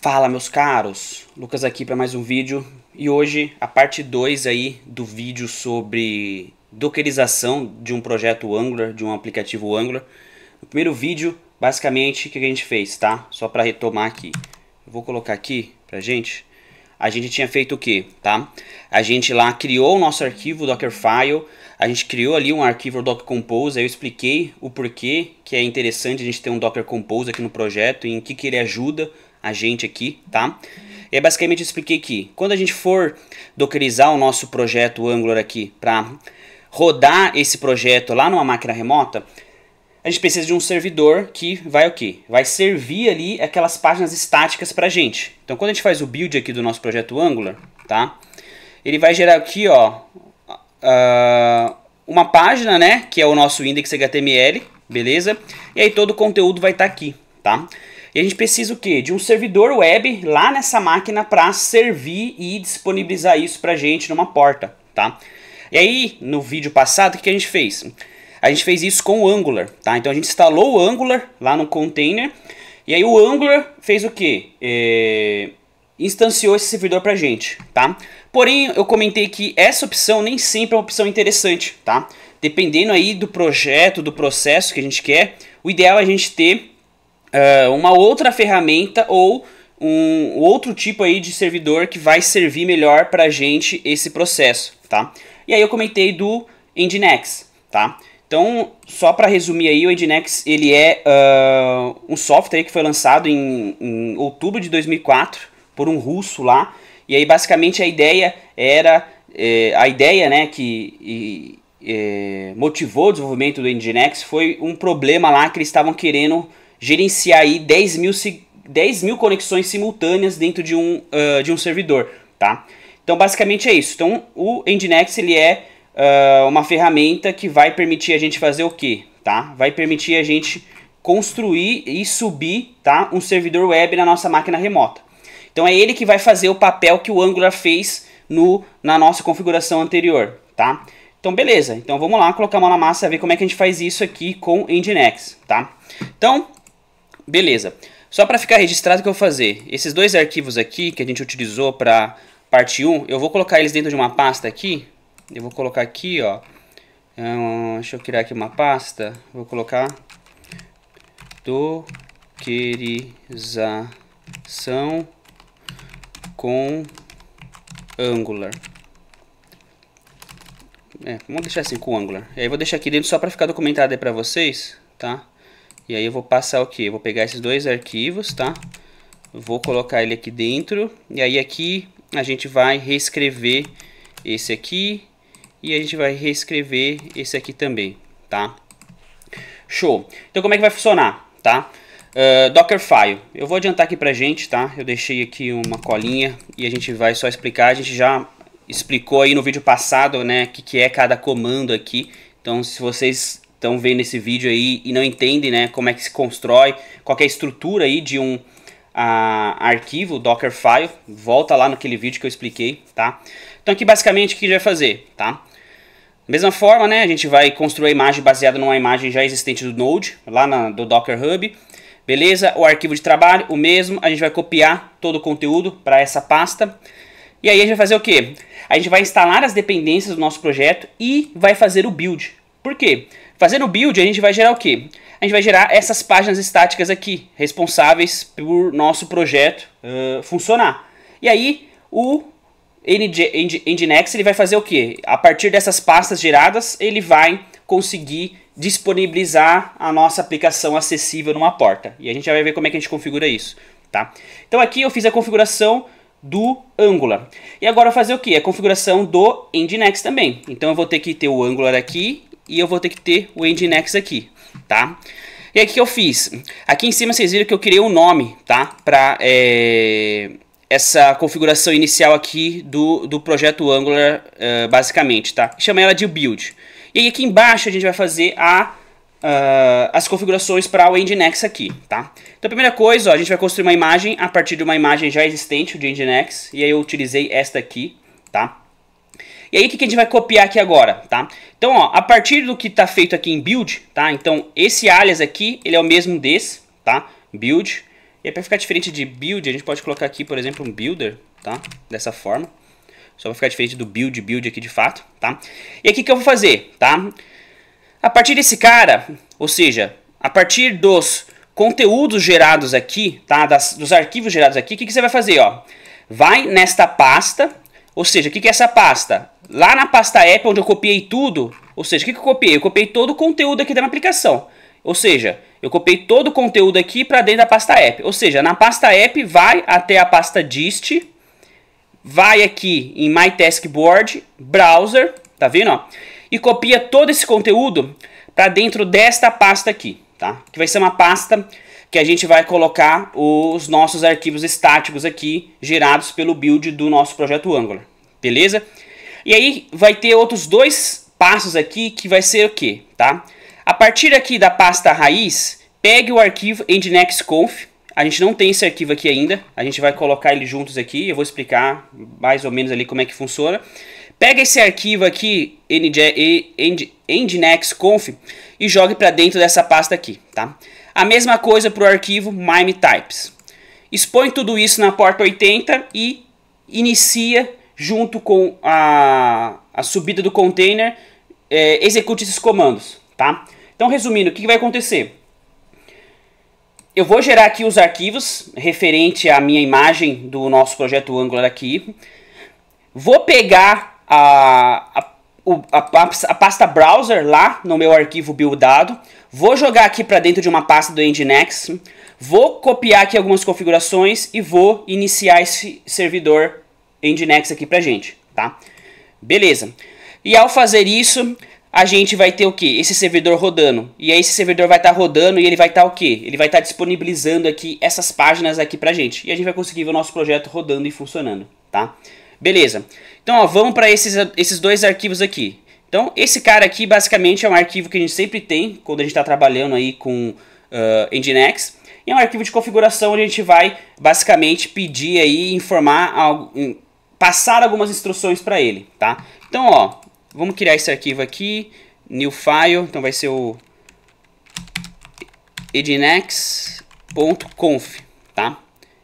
Fala, meus caros, Lucas aqui para mais um vídeo e hoje a parte 2 aí do vídeo sobre dockerização de um projeto Angular, de um aplicativo Angular. No primeiro vídeo, basicamente, o que a gente fez, tá? Só para retomar aqui, eu vou colocar aqui pra gente. A gente tinha feito o que, tá? A gente lá criou o nosso arquivo Dockerfile, a gente criou ali um arquivo Docker Compose, aí eu expliquei o porquê que é interessante a gente ter um Docker Compose aqui no projeto e em que ele ajuda a gente aqui, tá? E aí basicamente eu expliquei que quando a gente for dockerizar o nosso projeto Angular aqui para rodar esse projeto lá numa máquina remota, a gente precisa de um servidor que vai o quê? Vai servir ali aquelas páginas estáticas pra gente. Então quando a gente faz o build aqui do nosso projeto Angular, tá? Ele vai gerar aqui, ó, uma página, né, que é o nosso index.html, beleza? E aí todo o conteúdo vai estar aqui, tá? E a gente precisa o quê? De um servidor web lá nessa máquina para servir e disponibilizar isso pra gente numa porta, tá? E aí, no vídeo passado, o que a gente fez? A gente fez isso com o Angular, tá? Então a gente instalou o Angular lá no container, e aí o Angular fez o quê? Instanciou esse servidor pra gente, tá? Porém, eu comentei que essa opção nem sempre é uma opção interessante, tá? Dependendo aí do projeto, do processo que a gente quer, o ideal é a gente ter uma outra ferramenta ou um outro tipo aí de servidor que vai servir melhor pra gente esse processo, tá? E aí eu comentei do Nginx, tá? Então, só para resumir aí, o Nginx ele é um software que foi lançado em outubro de 2004 por um russo lá. E aí basicamente a ideia era, né, que motivou o desenvolvimento do Nginx foi um problema lá que eles estavam querendo gerenciar aí 10 mil conexões simultâneas dentro de um servidor, tá? Então basicamente é isso. Então o Nginx ele é uma ferramenta que vai permitir a gente fazer o que, tá? Vai permitir a gente construir e subir, tá, um servidor web na nossa máquina remota. Então é ele que vai fazer o papel que o Angular fez na nossa configuração anterior, tá? Então beleza, então vamos lá colocar a mão na massa e ver como é que a gente faz isso aqui com Nginx, tá? Então, beleza. Só para ficar registrado o que eu vou fazer, esses dois arquivos aqui que a gente utilizou para parte 1, eu vou colocar eles dentro de uma pasta aqui. Eu vou colocar aqui, ó, deixa eu criar aqui uma pasta, vou colocar dockerização com Angular. Vamos deixar assim com Angular. E aí eu vou deixar aqui dentro só para ficar documentado aí para vocês, tá? E aí eu vou passar o que? Eu vou pegar esses dois arquivos, tá? Vou colocar ele aqui dentro. E aí aqui a gente vai reescrever esse aqui. E a gente vai reescrever esse aqui também, tá? Show! Então como é que vai funcionar, tá? Dockerfile. Eu vou adiantar aqui pra gente, tá? Eu deixei aqui uma colinha e a gente vai só explicar. A gente já explicou aí no vídeo passado, né, o que é cada comando aqui. Então se vocês estão vendo esse vídeo aí e não entendem, né, como é que se constrói, qual é a estrutura aí de um arquivo Dockerfile, volta lá naquele vídeo que eu expliquei, tá? Então aqui basicamente o que a gente vai fazer, tá? Da mesma forma, né, a gente vai construir a imagem baseada numa imagem já existente do Node, lá do Docker Hub, beleza? O arquivo de trabalho, o mesmo, a gente vai copiar todo o conteúdo para essa pasta, e aí a gente vai fazer o que? A gente vai instalar as dependências do nosso projeto e vai fazer o build. Por quê? Fazendo o build a gente vai gerar o que? A gente vai gerar essas páginas estáticas aqui, responsáveis por nosso projeto funcionar. E aí o Nginx ele vai fazer o que? A partir dessas pastas geradas, ele vai conseguir disponibilizar a nossa aplicação acessível numa porta. E a gente já vai ver como é que a gente configura isso, tá? Então aqui eu fiz a configuração do Angular. E agora eu vou fazer o que? A configuração do Nginx também. Então eu vou ter que ter o Angular aqui e eu vou ter que ter o Nginx aqui, tá? E aí o que eu fiz? Aqui em cima vocês viram que eu criei um nome, tá? Para essa configuração inicial aqui do projeto Angular, basicamente, tá? Chama ela de build. E aí aqui embaixo a gente vai fazer as configurações para o Nginx aqui, tá? Então a primeira coisa, ó, a gente vai construir uma imagem a partir de uma imagem já existente de Nginx, e aí eu utilizei esta aqui, tá? E aí o que a gente vai copiar aqui agora, tá? Então, ó, a partir do que está feito aqui em build, tá? Então esse alias aqui, ele é o mesmo desse, tá? Build, E aí para ficar diferente de build, a gente pode colocar aqui, por exemplo, um builder, tá? Dessa forma. Só vai ficar diferente do build aqui de fato, tá? E aqui o que eu vou fazer, tá? A partir desse cara, ou seja, a partir dos conteúdos gerados aqui, tá? Dos arquivos gerados aqui, o que você vai fazer, ó? Vai nesta pasta, ou seja, o que é essa pasta? Lá na pasta app, onde eu copiei tudo, ou seja, o que eu copiei? Eu copiei todo o conteúdo aqui da minha aplicação. Ou seja, eu copiei todo o conteúdo aqui para dentro da pasta app. Ou seja, na pasta app vai até a pasta dist, vai aqui em My Taskboard, Browser, tá vendo, ó? E copia todo esse conteúdo para dentro desta pasta aqui, tá? Que vai ser uma pasta que a gente vai colocar os nossos arquivos estáticos aqui, gerados pelo build do nosso projeto Angular, beleza? E aí vai ter outros dois passos aqui que vai ser o quê, tá? A partir aqui da pasta raiz, pegue o arquivo nginx.conf. A gente não tem esse arquivo aqui ainda, a gente vai colocar ele juntos aqui, eu vou explicar mais ou menos ali como é que funciona. Pega esse arquivo aqui, nginx.conf, e jogue para dentro dessa pasta aqui, tá? A mesma coisa para o arquivo mimetypes. Expõe tudo isso na porta 80 e inicia junto com a subida do container, execute esses comandos, tá? Então, resumindo, o que vai acontecer? Eu vou gerar aqui os arquivos referente à minha imagem do nosso projeto Angular aqui. Vou pegar a pasta browser lá no meu arquivo buildado. Vou jogar aqui para dentro de uma pasta do Nginx. Vou copiar aqui algumas configurações e vou iniciar esse servidor Nginx aqui pra gente, tá? Beleza. E ao fazer isso, a gente vai ter o que? Esse servidor rodando. E aí esse servidor vai estar rodando e ele vai estar o que? Ele vai estar disponibilizando aqui essas páginas aqui pra gente. E a gente vai conseguir ver o nosso projeto rodando e funcionando, tá? Beleza. Então, ó, vamos para esses dois arquivos aqui. Então, esse cara aqui basicamente é um arquivo que a gente sempre tem quando a gente está trabalhando aí com Nginx. E é um arquivo de configuração onde a gente vai basicamente pedir aí, passar algumas instruções para ele, tá? Então, ó, vamos criar esse arquivo aqui, new file, então vai ser o nginx.conf, tá?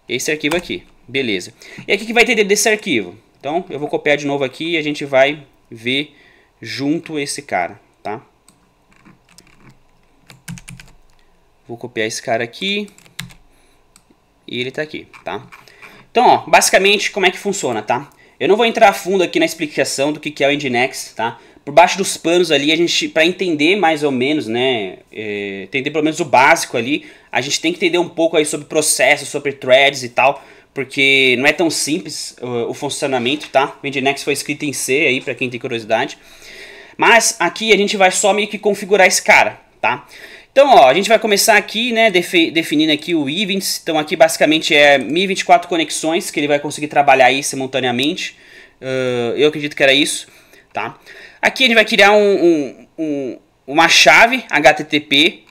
Esse arquivo aqui, beleza. E aqui que vai ter dentro desse arquivo? Então, eu vou copiar de novo aqui e a gente vai ver junto esse cara, tá? Vou copiar esse cara aqui e ele tá aqui, tá? Então, ó, basicamente, como é que funciona, tá? Eu não vou entrar a fundo aqui na explicação do que é o Nginx, tá? Por baixo dos panos ali, a gente, para entender mais ou menos, né, entender pelo menos o básico ali, a gente tem que entender um pouco aí sobre processos, sobre threads e tal, porque não é tão simples o funcionamento, tá? O Nginx foi escrito em C aí, para quem tem curiosidade. Mas aqui a gente vai só meio que configurar esse cara, tá? Então, ó, a gente vai começar aqui, né, definindo aqui o events. Então aqui basicamente é 1024 conexões que ele vai conseguir trabalhar aí simultaneamente. Eu acredito que era isso, tá? Aqui a gente vai criar uma chave HTTP.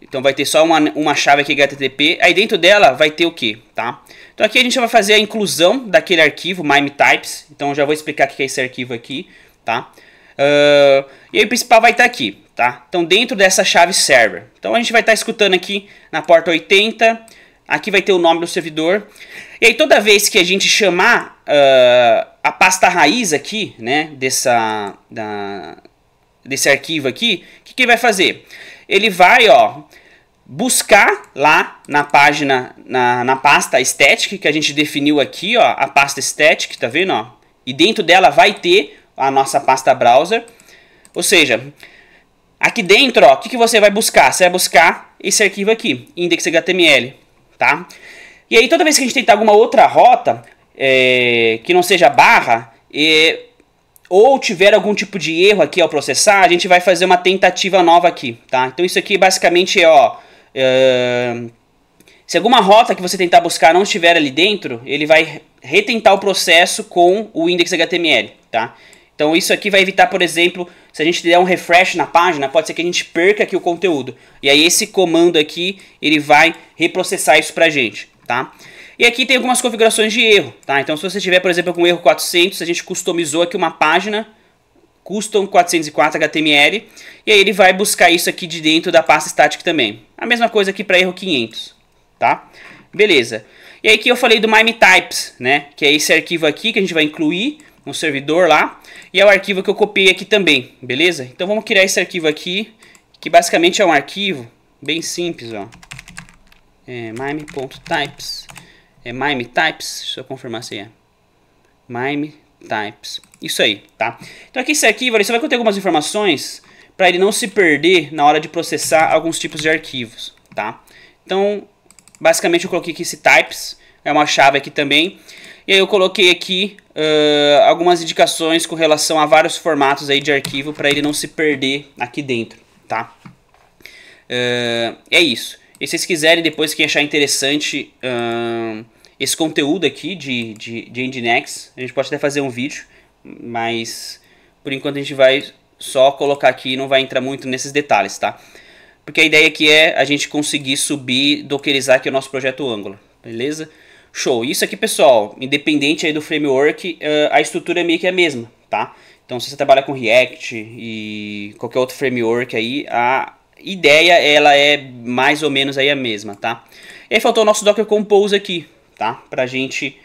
Então vai ter só uma chave aqui HTTP. Aí dentro dela vai ter o que, tá? Então aqui a gente vai fazer a inclusão daquele arquivo mimetypes. Então eu já vou explicar o que é esse arquivo aqui, tá? E aí o principal vai estar aqui, tá? Então dentro dessa chave server. Então a gente vai estar escutando aqui na porta 80. Aqui vai ter o nome do servidor. E aí toda vez que a gente chamar a pasta raiz aqui, né, desse arquivo aqui, o que ele vai fazer? Ele vai, ó, buscar lá na página, na pasta static que a gente definiu aqui, ó, a pasta static, tá vendo, ó? E dentro dela vai ter a nossa pasta browser. Ou seja, aqui dentro, ó, o que você vai buscar? Você vai buscar esse arquivo aqui, index.html, tá? E aí toda vez que a gente tentar alguma outra rota, que não seja barra, ou tiver algum tipo de erro aqui ao processar, a gente vai fazer uma tentativa nova aqui, tá? Então isso aqui basicamente é, ó, se alguma rota que você tentar buscar não estiver ali dentro, ele vai retentar o processo com o index.html, tá? Então isso aqui vai evitar, por exemplo, se a gente der um refresh na página, pode ser que a gente perca aqui o conteúdo. E aí esse comando aqui, ele vai reprocessar isso pra gente, tá? E aqui tem algumas configurações de erro, tá? Então se você tiver, por exemplo, com erro 400, a gente customizou aqui uma página custom 404 HTML, e aí ele vai buscar isso aqui de dentro da pasta static também. A mesma coisa aqui para erro 500, tá? Beleza. E aí que eu falei do MIME-Types, né? Que é esse arquivo aqui que a gente vai incluir no servidor lá. E é o arquivo que eu copiei aqui também, beleza? Então vamos criar esse arquivo aqui, que basicamente é um arquivo bem simples, ó. MIME.types. MIME-Types, deixa eu confirmar se é. MIME-Types. Isso aí, tá? Então aqui esse arquivo, você vai conter algumas informações para ele não se perder na hora de processar alguns tipos de arquivos, tá? Então, basicamente eu coloquei aqui esse types, é uma chave aqui também. E aí eu coloquei aqui algumas indicações com relação a vários formatos aí de arquivo para ele não se perder aqui dentro, tá? É isso. E se vocês quiserem depois que achar interessante esse conteúdo aqui de Nginx, a gente pode até fazer um vídeo, mas por enquanto a gente vai só colocar aqui e não vai entrar muito nesses detalhes, tá? Porque a ideia aqui é a gente conseguir subir, dockerizar aqui o nosso projeto Angular, beleza? Show! Isso aqui, pessoal, independente aí do framework, a estrutura é meio que a mesma, tá? Então, se você trabalha com React e qualquer outro framework aí, a ideia, ela é mais ou menos aí a mesma, tá? E aí faltou o nosso Docker Compose aqui, tá? Pra gente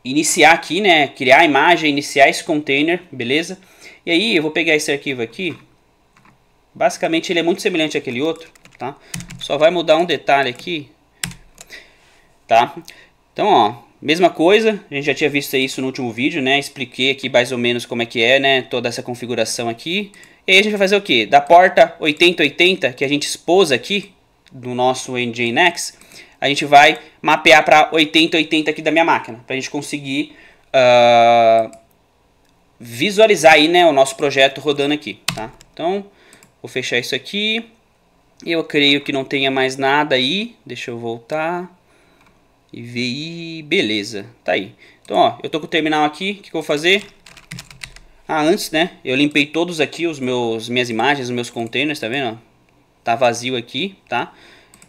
iniciar aqui, né? Criar a imagem, iniciar esse container, beleza? E aí, eu vou pegar esse arquivo aqui. Basicamente, ele é muito semelhante àquele outro, tá? Só vai mudar um detalhe aqui. Tá? Então, ó, mesma coisa, a gente já tinha visto isso no último vídeo, né? Expliquei aqui mais ou menos como é que é, né? Toda essa configuração aqui. E aí a gente vai fazer o quê? Da porta 8080 que a gente expôs aqui do nosso Nginx, a gente vai mapear para 8080 aqui da minha máquina, para a gente conseguir visualizar aí, né, o nosso projeto rodando aqui, tá? Então, vou fechar isso aqui. Eu creio que não tenha mais nada aí. Deixa eu voltar. IVI, beleza, tá aí. Então, ó, eu tô com o terminal aqui, o que eu vou fazer? Antes, né, eu limpei todos aqui minhas imagens, os meus containers, tá vendo? Tá vazio aqui, tá?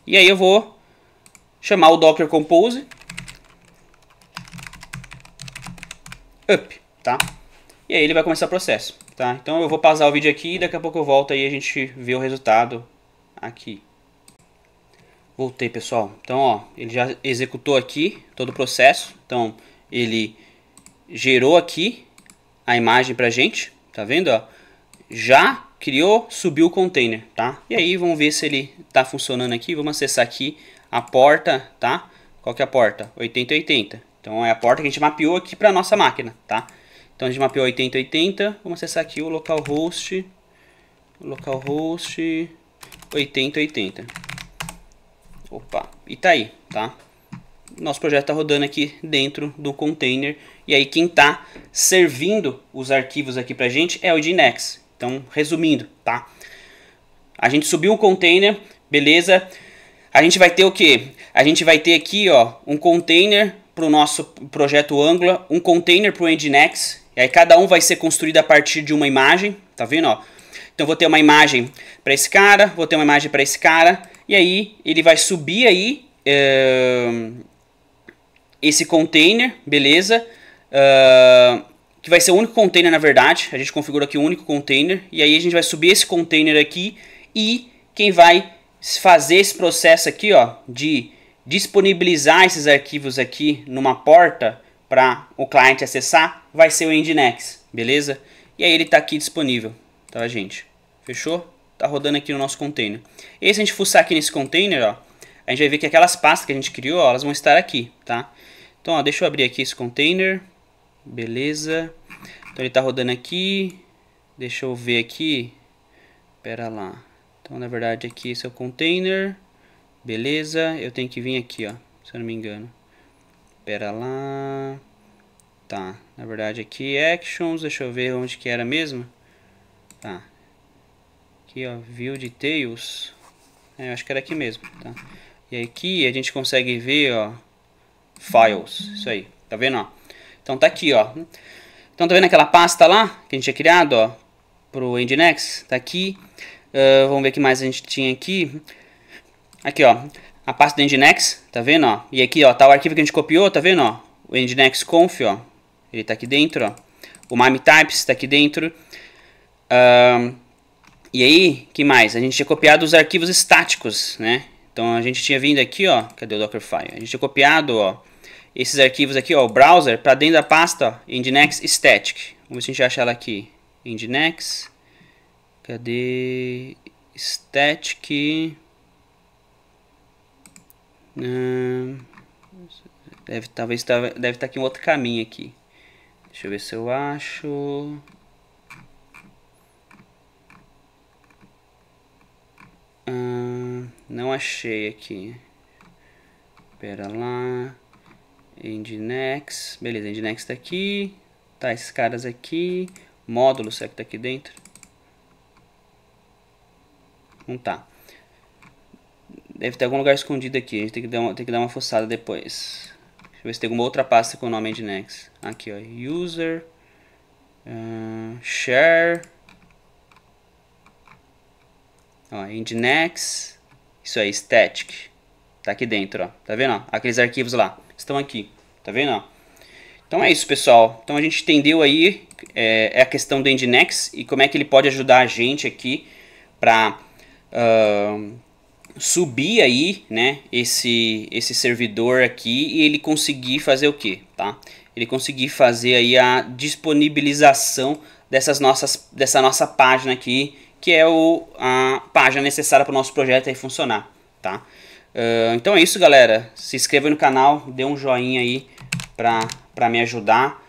E aí eu vou chamar o Docker Compose up, tá? E aí ele vai começar o processo, tá? Então eu vou pausar o vídeo aqui e daqui a pouco eu volto aí e a gente vê o resultado aqui. Voltei, pessoal. Então, ó, ele já executou aqui todo o processo. Então, ele gerou aqui a imagem pra gente, tá vendo, ó? Já criou, subiu o container, tá? E aí, vamos ver se ele tá funcionando aqui. Vamos acessar aqui a porta, tá? Qual que é a porta? 8080. Então, é a porta que a gente mapeou aqui pra nossa máquina, tá? Então, a gente mapeou 8080. Vamos acessar aqui o localhost 8080. Opa, e tá aí, tá? Nosso projeto tá rodando aqui dentro do container. E aí quem tá servindo os arquivos aqui pra gente é o Nginx. Então, resumindo, tá? A gente subiu o container, beleza? A gente vai ter o quê? A gente vai ter aqui, ó, um container pro nosso projeto Angular, um container pro Nginx. E aí cada um vai ser construído a partir de uma imagem, tá vendo, ó? Então, vou ter uma imagem para esse cara, vou ter uma imagem para esse cara. E aí, ele vai subir aí esse container, beleza? Que vai ser o único container, na verdade. A gente configura aqui o único container. E aí, a gente vai subir esse container aqui. E quem vai fazer esse processo aqui, ó, de disponibilizar esses arquivos aqui numa porta para o cliente acessar, vai ser o Nginx, beleza? E aí, ele está aqui disponível, tá, gente? Fechou? Tá rodando aqui no nosso container. E se a gente fuçar aqui nesse container, ó, a gente vai ver que aquelas pastas que a gente criou, ó, elas vão estar aqui, tá? Então, ó, deixa eu abrir aqui esse container. Beleza. Então, ele tá rodando aqui. Deixa eu ver aqui. Pera lá. Então, na verdade, aqui esse é o container. Beleza. Eu tenho que vir aqui, ó, se eu não me engano. Pera lá. Tá. Na verdade, aqui actions. Deixa eu ver onde que era mesmo. Tá. Aqui, ó, view details. Acho que era aqui mesmo, tá? E aqui a gente consegue ver, ó, files. Isso aí, tá vendo, ó? Então tá aqui, ó. Então tá vendo aquela pasta lá que a gente tinha criado, ó, pro Nginx? Tá aqui. Vamos ver o que mais a gente tinha aqui. Aqui, ó, a pasta do Nginx, tá vendo, ó? E aqui, ó, tá o arquivo que a gente copiou, tá vendo, ó? O Nginx conf, ó. Ele tá aqui dentro, ó. O MIME-Types tá aqui dentro. E aí, que mais? A gente tinha copiado os arquivos estáticos, né? Então a gente tinha vindo aqui, ó, cadê o Dockerfile? A gente tinha copiado, ó, esses arquivos aqui, ó, o browser, para dentro da pasta, ó, Nginx static. Vamos ver se a gente acha ela aqui. Nginx, cadê static? Deve estar aqui um outro caminho aqui. Deixa eu ver se eu acho. Não achei aqui. Pera lá. Nginx. Beleza, Nginx tá aqui. Tá, esses caras aqui. Módulo, será que tá aqui dentro? Não tá. Deve ter algum lugar escondido aqui. A gente tem que dar uma fuçada depois. Deixa eu ver se tem alguma outra pasta com o nome Nginx. Aqui, ó. User. Share. Ó, Nginx. Isso aí, static. Tá aqui dentro, ó. Tá vendo? Ó? Aqueles arquivos lá. Estão aqui. Tá vendo? Ó? Então é isso, pessoal. Então a gente entendeu aí a questão do Nginx e como é que ele pode ajudar a gente aqui para subir aí, né, esse servidor aqui e ele conseguir fazer o que, tá? Ele conseguir fazer aí a disponibilização dessa nossa página aqui, que é a página necessária para o nosso projeto aí funcionar, tá? Então é isso, galera. Se inscreva no canal, dê um joinha aí para me ajudar.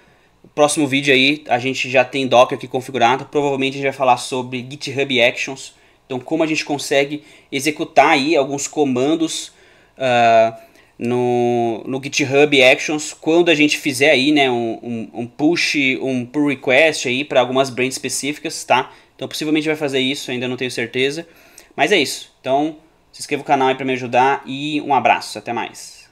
O próximo vídeo aí a gente já tem Docker aqui configurado. Provavelmente a gente vai falar sobre GitHub Actions. Então como a gente consegue executar aí alguns comandos no GitHub Actions quando a gente fizer aí, né, um pull request aí para algumas branches específicas, tá? Então possivelmente vai fazer isso, ainda não tenho certeza. Mas é isso. Então se inscreva no canal aí para me ajudar e um abraço. Até mais.